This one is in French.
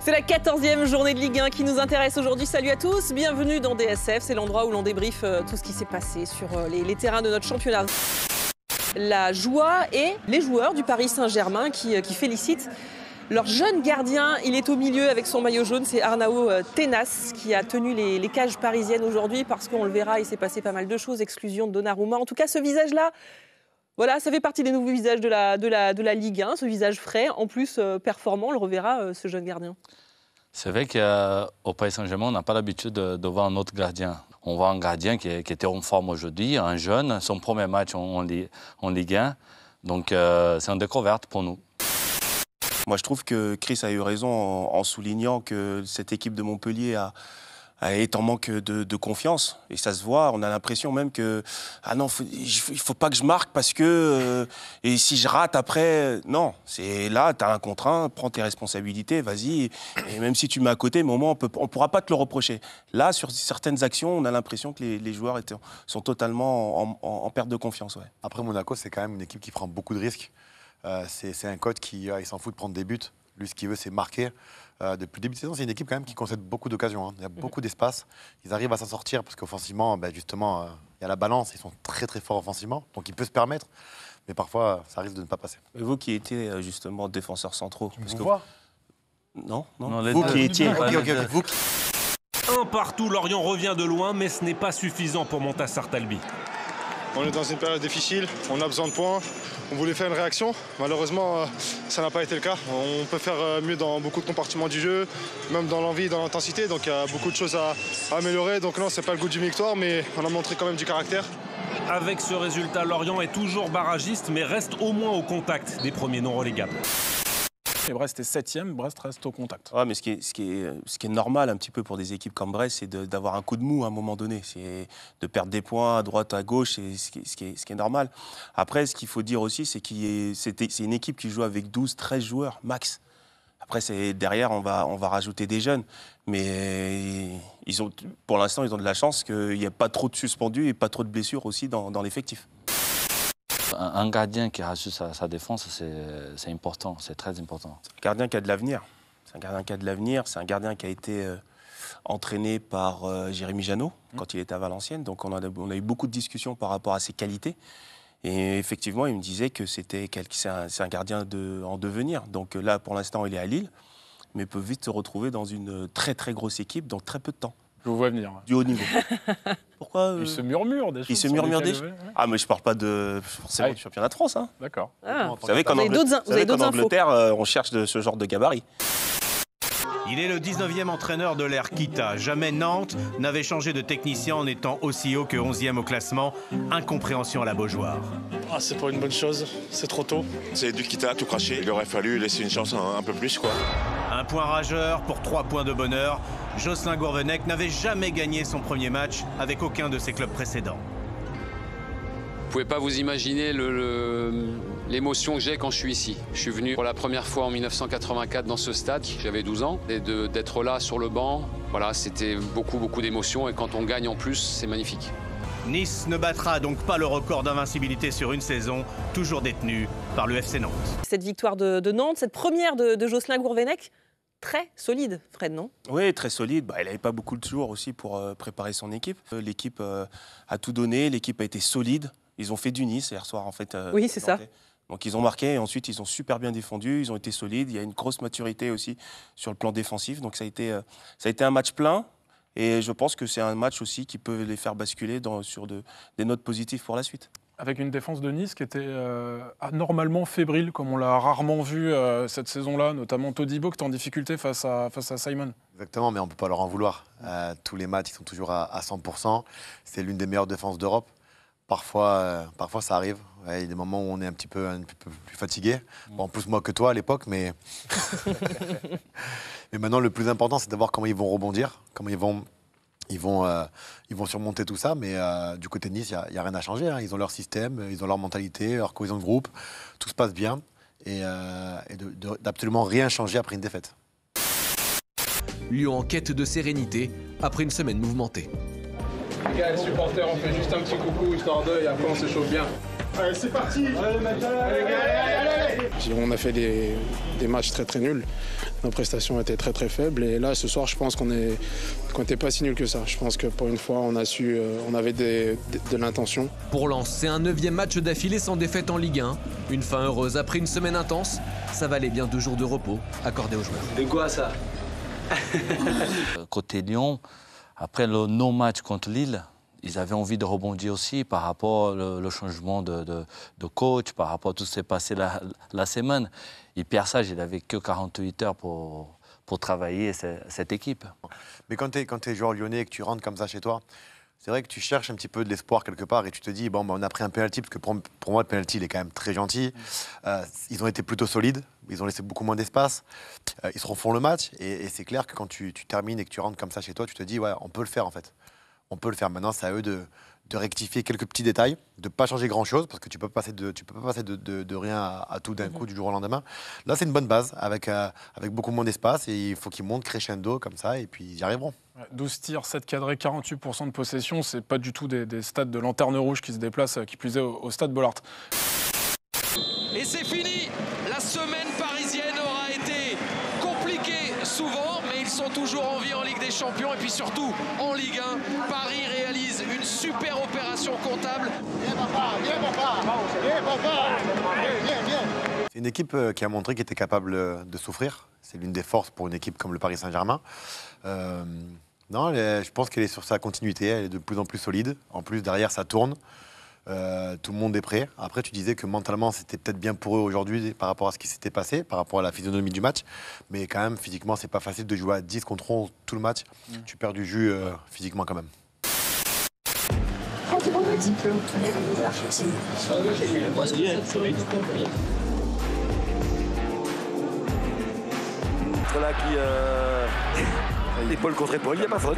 C'est la 14e journée de Ligue 1 qui nous intéresse aujourd'hui. Salut à tous, bienvenue dans DSF. C'est l'endroit où l'on débriefe tout ce qui s'est passé sur les terrains de notre championnat. La joie et les joueurs du Paris Saint-Germain qui félicitent leur jeune gardien. Il est au milieu avec son maillot jaune, c'est Arnaud Tenas qui a tenu les cages parisiennes aujourd'hui parce qu'on le verra, il s'est passé pas mal de choses, exclusion de Donnarumma. En tout cas, ce visage-là, voilà, ça fait partie des nouveaux visages de la Ligue 1, ce visage frais, en plus performant, on le reverra, ce jeune gardien. C'est vrai qu'au Paris Saint-Germain, on n'a pas l'habitude de voir un autre gardien. On voit un gardien qui était en forme aujourd'hui, un jeune, son premier match en Ligue 1. Donc c'est une découverte pour nous. Moi, je trouve que Chris a eu raison en soulignant que cette équipe de Montpellier est en manque de confiance. Et ça se voit, on a l'impression même que « Ah non, il faut pas que je marque parce que... et si je rate après... » Non, c'est là, tu as un contre un, prends tes responsabilités, vas-y. Et même si tu mets à côté, mais au moins, on pourra pas te le reprocher. Là, sur certaines actions, on a l'impression que les joueurs sont totalement en perte de confiance. Ouais. Après, Monaco, c'est quand même une équipe qui prend beaucoup de risques. C'est un coach qui il s'en fout de prendre des buts. Lui, ce qu'il veut, c'est marquer. Depuis le début de saison, c'est une équipe quand même qui concède beaucoup d'occasions. Hein. Il y a beaucoup d'espace. Ils arrivent à s'en sortir parce qu'offensivement, justement, il y a la balance. Ils sont très très forts offensivement, donc ils peuvent se permettre. Mais parfois, ça risque de ne pas passer. Et vous qui étiez justement défenseurs centraux, parce que non, vous qui étiez. Vous... Un partout, Lorient revient de loin, mais ce n'est pas suffisant pour Montassar Talbi. On est dans une période difficile, on a besoin de points. On voulait faire une réaction, malheureusement ça n'a pas été le cas. On peut faire mieux dans beaucoup de compartiments du jeu, même dans l'envie, dans l'intensité, donc il y a beaucoup de choses à améliorer. Donc non, c'est pas le goût d'une victoire, mais on a montré quand même du caractère. Avec ce résultat, Lorient est toujours barragiste, mais reste au moins au contact des premiers non relégables. Et Brest est 7e, Brest reste au contact. Ouais, mais ce qui est normal un petit peu pour des équipes comme Brest, c'est d'avoir un coup de mou à un moment donné. C'est de perdre des points à droite, à gauche, c'est ce qui est normal. Après, ce qu'il faut dire aussi, c'est c'est une équipe qui joue avec 12-13 joueurs max. Après, derrière, on va rajouter des jeunes. Mais pour l'instant, ils ont de la chance qu'il n'y ait pas trop de suspendus et pas trop de blessures aussi dans l'effectif. Un gardien qui rajoute sa défense, c'est important, c'est très important. C'est un gardien qui a de l'avenir. C'est un gardien qui a été entraîné par Jérémy Janot quand il était à Valenciennes. Donc on a eu beaucoup de discussions par rapport à ses qualités. Et effectivement, il me disait que c'est un gardien en devenir. Donc là, pour l'instant, il est à Lille, mais peut vite se retrouver dans une très très grosse équipe dans très peu de temps. Je vous vois venir. Du haut niveau. Pourquoi Il se murmure des choses. Il se murmure des choses. Ah, mais je ne parle pas forcément du championnat de France. Hein. D'accord. Ah. Vous savez qu'en Angleterre, on cherche ce genre de gabarit. Il est le 19e entraîneur de l'ère Kita. Jamais Nantes n'avait changé de technicien en étant aussi haut que 11e au classement. Incompréhension à la Beaujoire. Ah, c'est pas une bonne chose, c'est trop tôt. C'est du Kita, tout craché. Il aurait fallu laisser une chance un peu plus, quoi. Un point rageur pour 3 points de bonheur. Jocelyn Gourvenec n'avait jamais gagné son premier match avec aucun de ses clubs précédents. Vous pouvez pas vous imaginer l'émotion que j'ai quand je suis ici. Je suis venu pour la première fois en 1984 dans ce stade, j'avais 12 ans, et d'être là sur le banc, voilà, c'était beaucoup d'émotions, et quand on gagne en plus, c'est magnifique. Nice ne battra donc pas le record d'invincibilité sur une saison, toujours détenu par le FC Nantes. Cette victoire de Nantes, cette première de Jocelyn Gourvenec, très solide, Fred, non? Oui, très solide. Il n'avait pas beaucoup de jours aussi pour préparer son équipe. L'équipe a tout donné, l'équipe a été solide. Ils ont fait du Nice hier soir, en fait. Oui, c'est ça. Donc ils ont marqué et ensuite ils ont super bien défendu, ils ont été solides. Il y a une grosse maturité aussi sur le plan défensif. Donc ça a été un match plein. Et je pense que c'est un match aussi qui peut les faire basculer sur des notes positives pour la suite. Avec une défense de Nice qui était anormalement fébrile, comme on l'a rarement vu cette saison-là, notamment Todibo qui est en difficulté face à Simon. Exactement, mais on ne peut pas leur en vouloir. Tous les matchs, ils sont toujours à 100%. C'est l'une des meilleures défenses d'Europe. Parfois, ça arrive. Il y a des moments où on est un petit peu plus fatigué. Bon, plus moi que toi à l'époque, mais... mais maintenant, le plus important, c'est de voir comment ils vont rebondir, comment ils vont surmonter tout ça. Mais du côté de Nice, il n'y a rien à changer. Hein. Ils ont leur système, ils ont leur mentalité, leur cohésion de groupe. Tout se passe bien. Et d'absolument rien changer après une défaite. Lyon en quête de sérénité après une semaine mouvementée. Les gars, les supporters, on fait juste un petit coucou, histoire d'eux, et après on s'échauffe bien. Allez, c'est parti. On a fait des matchs très nuls. Nos prestations étaient très faibles. Et là, ce soir, je pense qu'on n'était pas si nuls que ça. Je pense que pour une fois, on avait de l'intention. Pour Lens, c'est un 9e match d'affilée sans défaite en Ligue 1. Une fin heureuse après une semaine intense. Ça valait bien 2 jours de repos accordés aux joueurs. De quoi ça? Côté Lyon, après le non-match contre Lille, ils avaient envie de rebondir aussi par rapport au changement de coach, par rapport à tout ce qui s'est passé la semaine. Et Pierre Sage, il n'avait que 48 heures pour travailler cette équipe. Mais quand tu es joueur lyonnais et que tu rentres comme ça chez toi, c'est vrai que tu cherches un petit peu de l'espoir quelque part et tu te dis, bon, on a pris un penalty, parce que pour moi, le penalty, il est quand même très gentil. Ils ont été plutôt solides, ils ont laissé beaucoup moins d'espace. Ils se refont le match et c'est clair que quand tu termines et que tu rentres comme ça chez toi, tu te dis, ouais, on peut le faire en fait. On peut le faire. Maintenant, c'est à eux de rectifier quelques petits détails, de ne pas changer grand-chose, parce que tu peux pas passer de rien à tout d'un coup, du jour au lendemain. Là, c'est une bonne base, avec beaucoup moins d'espace, et il faut qu'ils montent crescendo comme ça, et puis ils y arriveront. 12 tirs, 7 cadrés, 48% de possession, c'est pas du tout des stades de lanterne rouge qui se déplacent, qui plus est au stade Bollaert. Et c'est fini. La semaine parisienne aura été compliquée souvent, mais ils sont toujours en vie en Ligue des Champions et puis surtout en Ligue 1. Paris réalise une super opération comptable. C'est une équipe qui a montré qu'elle était capable de souffrir. C'est l'une des forces pour une équipe comme le Paris Saint-Germain. Non, je pense qu'elle est sur sa continuité, elle est de plus en plus solide. En plus, derrière, ça tourne. Tout le monde est prêt. Après, tu disais que mentalement, c'était peut-être bien pour eux aujourd'hui par rapport à ce qui s'était passé, par rapport à la physionomie du match. Mais quand même, physiquement, c'est pas facile de jouer à 10 contre 11 tout le match. Tu perds du jus physiquement quand même. Voilà qui épaule contre épaule, il n'y a pas faute.